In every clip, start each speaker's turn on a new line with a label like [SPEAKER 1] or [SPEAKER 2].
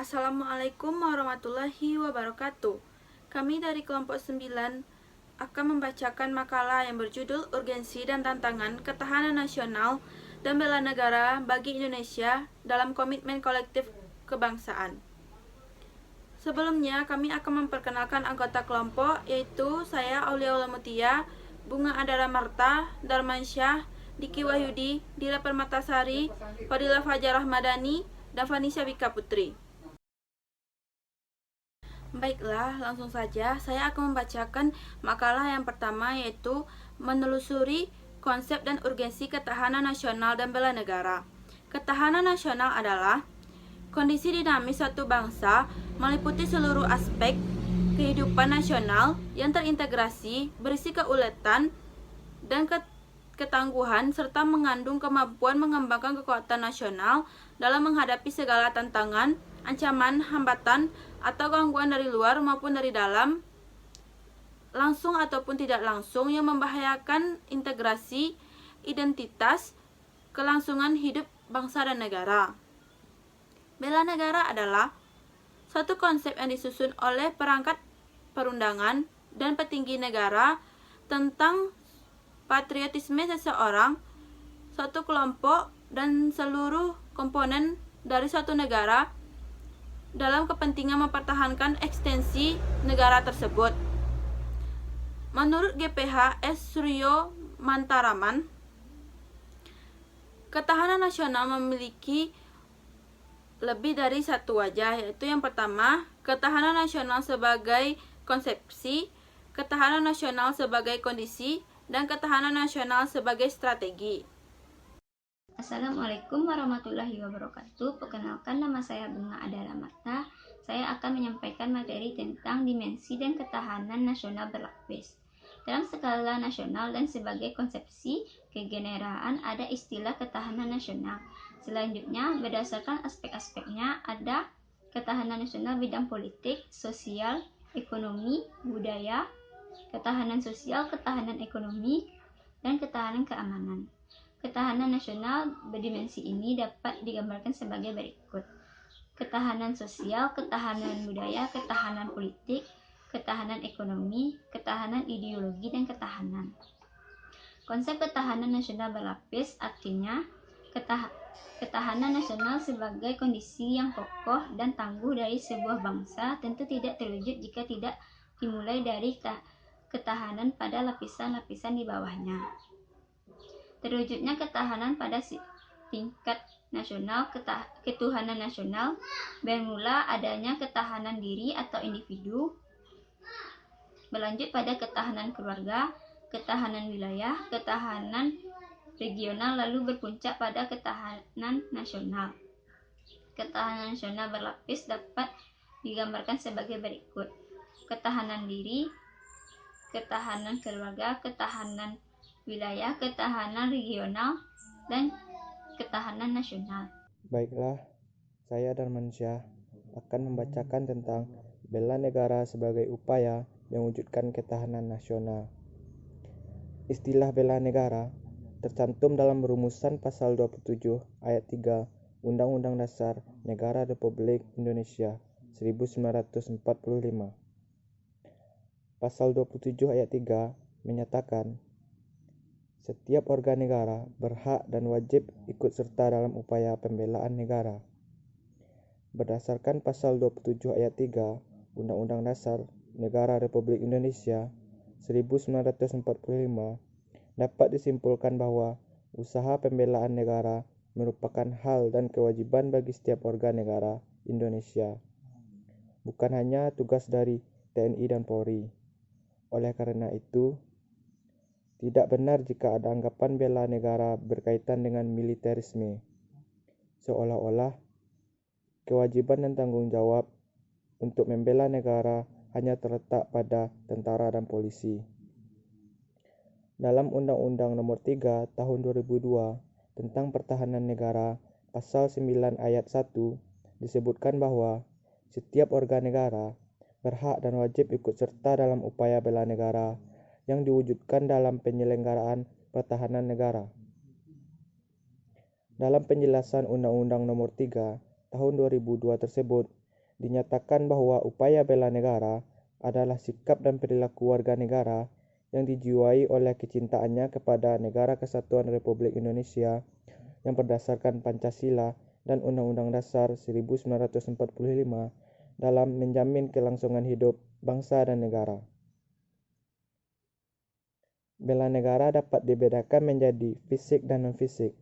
[SPEAKER 1] Assalamualaikum warahmatullahi wabarakatuh. Kami dari kelompok 9 akan membacakan makalah yang berjudul Urgensi dan Tantangan Ketahanan Nasional dan Bela Negara bagi Indonesia dalam Komitmen Kolektif Kebangsaan. Sebelumnya, kami akan memperkenalkan anggota kelompok, yaitu saya Auliaula Mutia, Bunga Adara Marta, Darmansyah, Diki Wahyudi, Dila Permatasari, Fadila Fajarah Madani, dan Vanisha Wika Putri. Baiklah, langsung saja saya akan membacakan makalah yang pertama, yaitu menelusuri konsep dan urgensi ketahanan nasional dan bela negara. Ketahanan nasional adalah kondisi dinamis suatu bangsa meliputi seluruh aspek kehidupan nasional yang terintegrasi, berisi keuletan dan ketangguhan serta mengandung kemampuan mengembangkan kekuatan nasional dalam menghadapi segala tantangan, ancaman, hambatan, atau gangguan dari luar maupun dari dalam, langsung ataupun tidak langsung, yang membahayakan integrasi, identitas, kelangsungan hidup bangsa dan negara. Bela negara adalah suatu konsep yang disusun oleh perangkat perundangan dan petinggi negara tentang patriotisme seseorang, suatu kelompok, dan seluruh komponen dari suatu negara dalam kepentingan mempertahankan eksistensi negara tersebut. Menurut GPH S. Suryo Mantaraman, ketahanan nasional memiliki lebih dari satu wajah, yaitu yang pertama, ketahanan nasional sebagai konsepsi, ketahanan nasional sebagai kondisi, dan ketahanan nasional sebagai strategi.
[SPEAKER 2] Assalamualaikum warahmatullahi wabarakatuh. Perkenalkan, nama saya Bunga Adara Marta. Saya akan menyampaikan materi tentang dimensi dan ketahanan nasional berlapis. Dalam skala nasional dan sebagai konsepsi kegeneraan ada istilah ketahanan nasional. Selanjutnya, berdasarkan aspek-aspeknya ada ketahanan nasional bidang politik, sosial, ekonomi, budaya, ketahanan sosial, ketahanan ekonomi, dan ketahanan keamanan. Ketahanan nasional berdimensi ini dapat digambarkan sebagai berikut: ketahanan sosial, ketahanan budaya, ketahanan politik, ketahanan ekonomi, ketahanan ideologi, dan ketahanan. Konsep ketahanan nasional berlapis artinya ketahanan nasional sebagai kondisi yang kokoh dan tangguh dari sebuah bangsa tentu tidak terwujud jika tidak dimulai dari ketahanan pada lapisan-lapisan di bawahnya. Terwujudnya ketahanan pada tingkat nasional, ketuhanan nasional bermula adanya ketahanan diri atau individu, berlanjut pada ketahanan keluarga, ketahanan wilayah, ketahanan regional, lalu berpuncak pada ketahanan nasional. Ketahanan nasional berlapis dapat digambarkan sebagai berikut: ketahanan diri, ketahanan keluarga, ketahanan wilayah, ketahanan regional, dan ketahanan nasional.
[SPEAKER 3] Baiklah, saya Darmansyah akan membacakan tentang bela negara sebagai upaya mewujudkan ketahanan nasional. Istilah bela negara tercantum dalam rumusan pasal 27 ayat 3 Undang-Undang Dasar Negara Republik Indonesia 1945. Pasal 27 ayat 3 menyatakan setiap warga negara berhak dan wajib ikut serta dalam upaya pembelaan negara. Berdasarkan pasal 27 ayat 3 Undang-Undang Dasar Negara Republik Indonesia 1945, dapat disimpulkan bahwa usaha pembelaan negara merupakan hal dan kewajiban bagi setiap warga negara Indonesia, bukan hanya tugas dari TNI dan Polri. Oleh karena itu, tidak benar jika ada anggapan bela negara berkaitan dengan militerisme, seolah-olah kewajiban dan tanggung jawab untuk membela negara hanya terletak pada tentara dan polisi. Dalam Undang-Undang Nomor 3 Tahun 2002 tentang Pertahanan Negara, Pasal 9 Ayat 1 disebutkan bahwa setiap warga negara berhak dan wajib ikut serta dalam upaya bela negara yang diwujudkan dalam penyelenggaraan pertahanan negara. Dalam penjelasan Undang-Undang Nomor 3 Tahun 2002 tersebut dinyatakan bahwa upaya bela negara adalah sikap dan perilaku warga negara yang dijiwai oleh kecintaannya kepada Negara Kesatuan Republik Indonesia yang berdasarkan Pancasila dan Undang-Undang Dasar 1945 dalam menjamin kelangsungan hidup bangsa dan negara. Bela negara dapat dibedakan menjadi fisik dan non-fisik.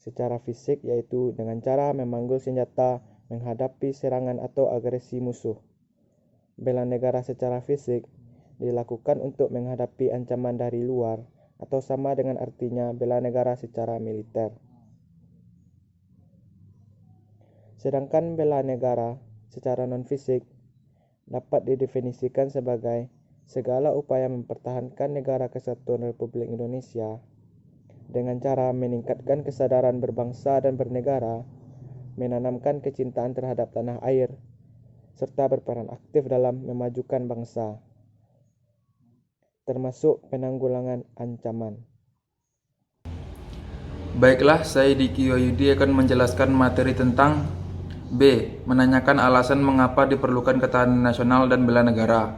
[SPEAKER 3] Secara fisik yaitu dengan cara memanggul senjata menghadapi serangan atau agresi musuh. Bela negara secara fisik dilakukan untuk menghadapi ancaman dari luar atau sama dengan artinya bela negara secara militer. Sedangkan bela negara secara non-fisik dapat didefinisikan sebagai segala upaya mempertahankan Negara Kesatuan Republik Indonesia dengan cara meningkatkan kesadaran berbangsa dan bernegara, menanamkan kecintaan terhadap tanah air, serta berperan aktif dalam memajukan bangsa, termasuk penanggulangan ancaman.
[SPEAKER 4] Baiklah, saya Diki Wahyudi akan menjelaskan materi tentang B. Menanyakan alasan mengapa diperlukan ketahanan nasional dan bela negara.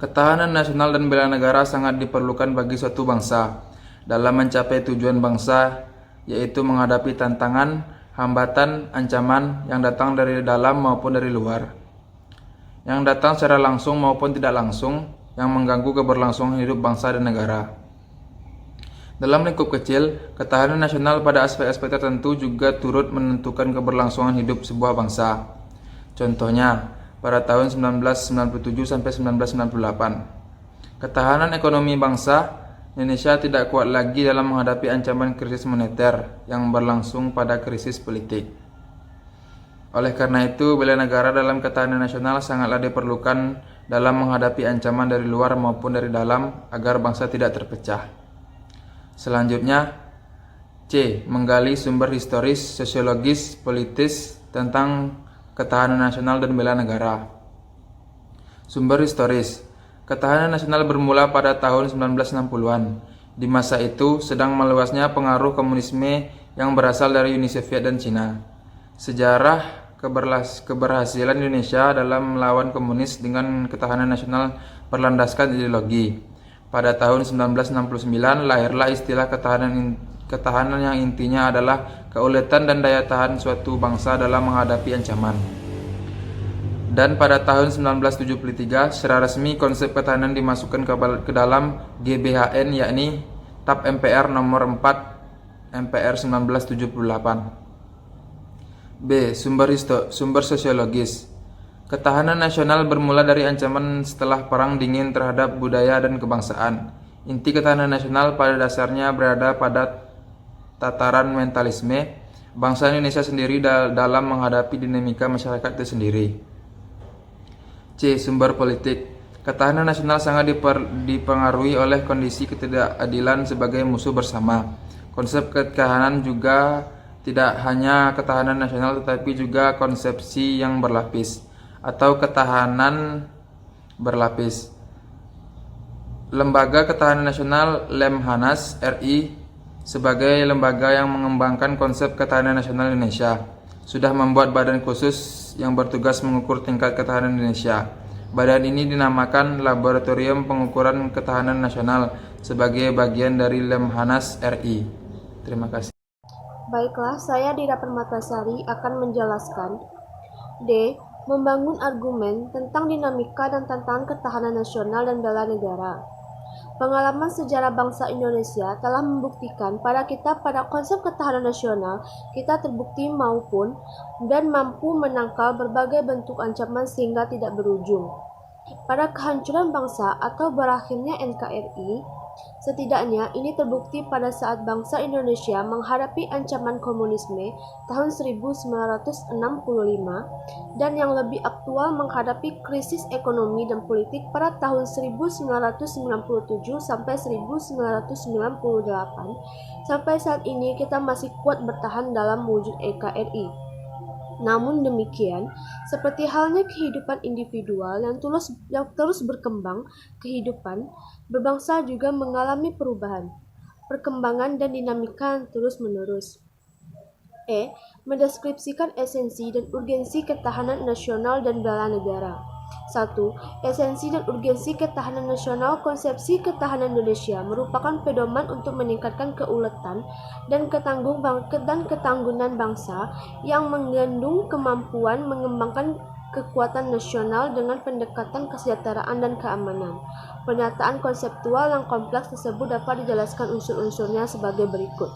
[SPEAKER 4] Ketahanan nasional dan bela negara sangat diperlukan bagi suatu bangsa dalam mencapai tujuan bangsa, yaitu menghadapi tantangan, hambatan, ancaman yang datang dari dalam maupun dari luar, yang datang secara langsung maupun tidak langsung, yang mengganggu keberlangsungan hidup bangsa dan negara. Dalam lingkup kecil, ketahanan nasional pada aspek-aspek tertentu juga turut menentukan keberlangsungan hidup sebuah bangsa. Contohnya, pada tahun 1997 sampai 1998, ketahanan ekonomi bangsa Indonesia tidak kuat lagi dalam menghadapi ancaman krisis moneter yang berlangsung pada krisis politik. Oleh karena itu, bela negara dalam ketahanan nasional sangatlah diperlukan dalam menghadapi ancaman dari luar maupun dari dalam agar bangsa tidak terpecah. Selanjutnya, C. Menggali sumber historis, sosiologis, politis tentang ketahanan nasional dan bela negara. Sumber historis. Ketahanan nasional bermula pada tahun 1960-an. Di masa itu sedang meluasnya pengaruh komunisme yang berasal dari Uni Soviet dan Cina. Sejarah keberhasilan Indonesia dalam melawan komunis dengan ketahanan nasional berlandaskan ideologi. Pada tahun 1969 lahirlah istilah ketahanan yang intinya adalah keuletan dan daya tahan suatu bangsa dalam menghadapi ancaman. Dan pada tahun 1973 secara resmi konsep ketahanan dimasukkan ke dalam GBHN, yakni TAP MPR nomor 4 MPR 1978. B. Sumber sosiologis. Ketahanan nasional bermula dari ancaman setelah Perang Dingin terhadap budaya dan kebangsaan. Inti ketahanan nasional pada dasarnya berada pada tataran mentalisme bangsa Indonesia sendiri dalam menghadapi dinamika masyarakat itu sendiri. C. Sumber politik. Ketahanan nasional sangat dipengaruhi oleh kondisi ketidakadilan sebagai musuh bersama. Konsep ketahanan juga tidak hanya ketahanan nasional tetapi juga konsepsi yang berlapis atau ketahanan berlapis. Lembaga Ketahanan Nasional Lemhanas RI sebagai lembaga yang mengembangkan konsep ketahanan nasional Indonesia sudah membuat badan khusus yang bertugas mengukur tingkat ketahanan Indonesia. Badan ini dinamakan Laboratorium Pengukuran Ketahanan Nasional sebagai bagian dari Lemhanas RI. Terima kasih.
[SPEAKER 5] Baiklah, saya Dira Permatasari akan menjelaskan D. Membangun argumen tentang dinamika dan tantangan ketahanan nasional dan bela negara. Pengalaman sejarah bangsa Indonesia telah membuktikan pada konsep ketahanan nasional kita terbukti maupun dan mampu menangkal berbagai bentuk ancaman sehingga tidak berujung pada kehancuran bangsa atau berakhirnya NKRI. Setidaknya ini terbukti pada saat bangsa Indonesia menghadapi ancaman komunisme tahun 1965 dan yang lebih aktual menghadapi krisis ekonomi dan politik pada tahun 1997 sampai 1998. Sampai saat ini kita masih kuat bertahan dalam wujud NKRI. Namun demikian, seperti halnya kehidupan individual yang terus berkembang, kehidupan berbangsa juga mengalami perubahan, perkembangan dan dinamika yang terus-menerus. E. Mendeskripsikan esensi dan urgensi ketahanan nasional dan bela negara. 1. Esensi dan urgensi ketahanan nasional. Konsepsi ketahanan Indonesia merupakan pedoman untuk meningkatkan keuletan dan ketangguhan bangsa yang mengandung kemampuan mengembangkan kekuatan nasional dengan pendekatan kesejahteraan dan keamanan. Pernyataan konseptual yang kompleks tersebut dapat dijelaskan unsur-unsurnya sebagai berikut.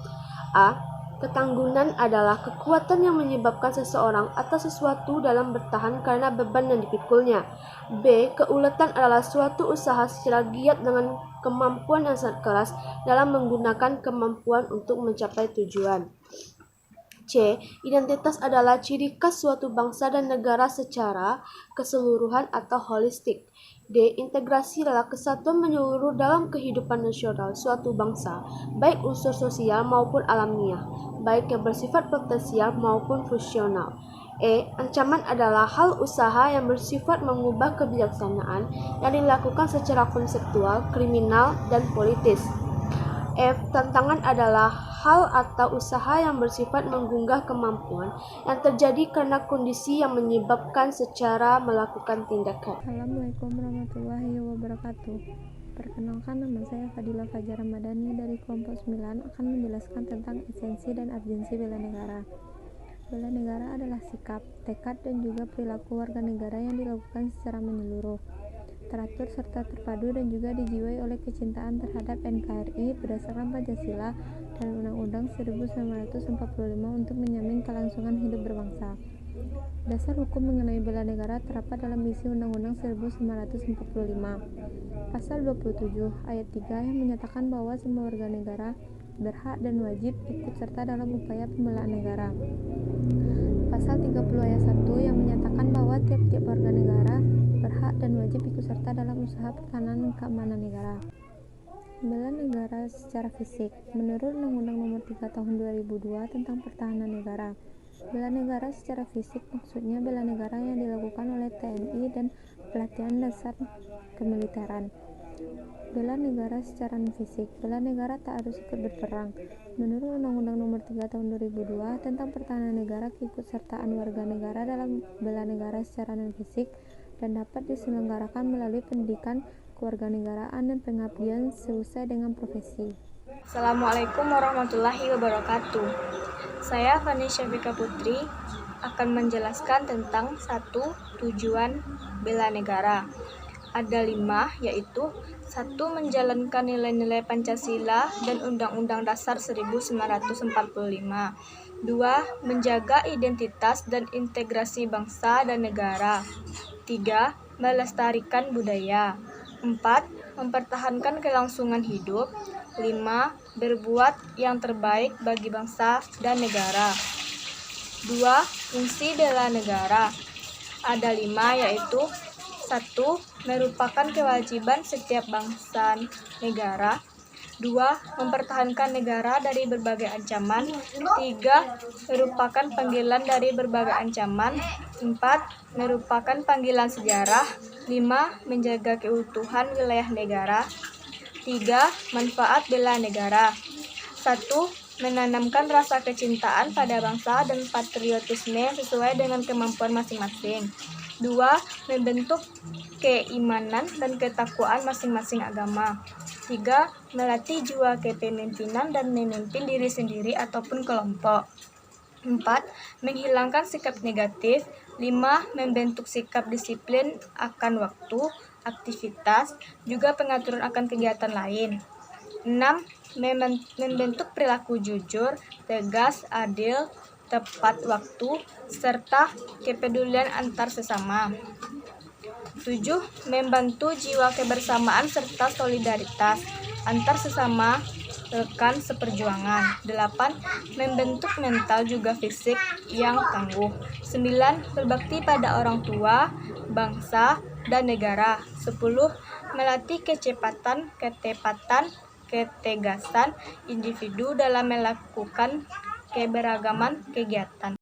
[SPEAKER 5] A. Ketangguhan adalah kekuatan yang menyebabkan seseorang atau sesuatu dalam bertahan karena beban yang dipikulnya. B. Keuletan adalah suatu usaha secara giat dengan kemampuan yang sangat keras dalam menggunakan kemampuan untuk mencapai tujuan. C. Identitas adalah ciri khas suatu bangsa dan negara secara keseluruhan atau holistik. D. Integrasi adalah kesatuan menyeluruh dalam kehidupan nasional suatu bangsa, baik unsur sosial maupun alamiah, baik yang bersifat potensial maupun fungsional. E. Ancaman adalah hal usaha yang bersifat mengubah kebijaksanaan yang dilakukan secara konseptual, kriminal, dan politis. F. Tantangan adalah hal atau usaha yang bersifat menggugah kemampuan yang terjadi karena kondisi yang menyebabkan secara melakukan tindakan.
[SPEAKER 6] Assalamualaikum warahmatullahi wabarakatuh. Perkenalkan, nama saya Fadila Fajar Ramadhani dari kelompok 9 akan menjelaskan tentang esensi dan urgensi bela negara. Bela negara adalah sikap, tekad, dan juga perilaku warga negara yang dilakukan secara menyeluruh, teratur serta terpadu dan juga dijiwai oleh kecintaan terhadap NKRI berdasarkan Pancasila dan Undang-Undang 1945 untuk menjamin kelangsungan hidup berbangsa. Dasar hukum mengenai bela negara terdapat dalam isi Undang-Undang 1945. Pasal 27 ayat 3 yang menyatakan bahwa semua warga negara berhak dan wajib ikut serta dalam upaya pembelaan negara. Pasal 30 ayat 1 yang menyatakan bahwa tiap-tiap warga negara berhak dan wajib ikut serta dalam usaha pertahanan dan keamanan negara. Bela negara secara fisik. Menurut Undang-Undang Nomor 3 Tahun 2002 tentang Pertahanan Negara, bela negara secara fisik maksudnya bela negara yang dilakukan oleh TNI dan pelatihan dasar kemiliteran. Bela negara secara non-fisik. Bela negara tak harus ikut berperang. Menurut Undang-Undang Nomor 3 Tahun 2002 tentang Pertahanan Negara, keikutsertaan warga negara dalam bela negara secara non-fisik dan dapat diselenggarakan melalui pendidikan kewarganegaraan dan pengabdian sesuai dengan profesi.
[SPEAKER 7] Assalamualaikum warahmatullahi wabarakatuh. Saya Fani Syafika Putri akan menjelaskan tentang 1. Tujuan bela negara. Ada 5, yaitu 1. Menjalankan nilai-nilai Pancasila dan Undang-Undang Dasar 1945. 2. Menjaga identitas dan integrasi bangsa dan negara. 3. Melestarikan budaya. 4. Mempertahankan kelangsungan hidup. 5. Berbuat yang terbaik bagi bangsa dan negara. 2. Fungsi bela negara. Ada 5, yaitu 1. Merupakan kewajiban setiap bangsa negara. 2. Mempertahankan negara dari berbagai ancaman. 3. Merupakan panggilan dari berbagai ancaman. 4. Merupakan panggilan sejarah. 5. Menjaga keutuhan wilayah negara. 3. Manfaat bela negara. 1. Menanamkan rasa kecintaan pada bangsa dan patriotisme sesuai dengan kemampuan masing-masing. 2. Membentuk keimanan dan ketakwaan masing-masing agama. 3. Melatih jiwa kepemimpinan dan memimpin diri sendiri ataupun kelompok. 4. Menghilangkan sikap negatif. 5. Membentuk sikap disiplin akan waktu, aktivitas, juga pengaturan akan kegiatan lain. 6. Membentuk perilaku jujur, tegas, adil, tepat waktu, serta kepedulian antar sesama. 7. Membantu jiwa kebersamaan serta solidaritas antar sesama rekan seperjuangan. 8. Membentuk mental juga fisik yang tangguh. 9. Berbakti pada orang tua, bangsa, dan negara. 10. Melatih kecepatan, ketepatan, ketegasan individu dalam melakukan keberagaman kegiatan.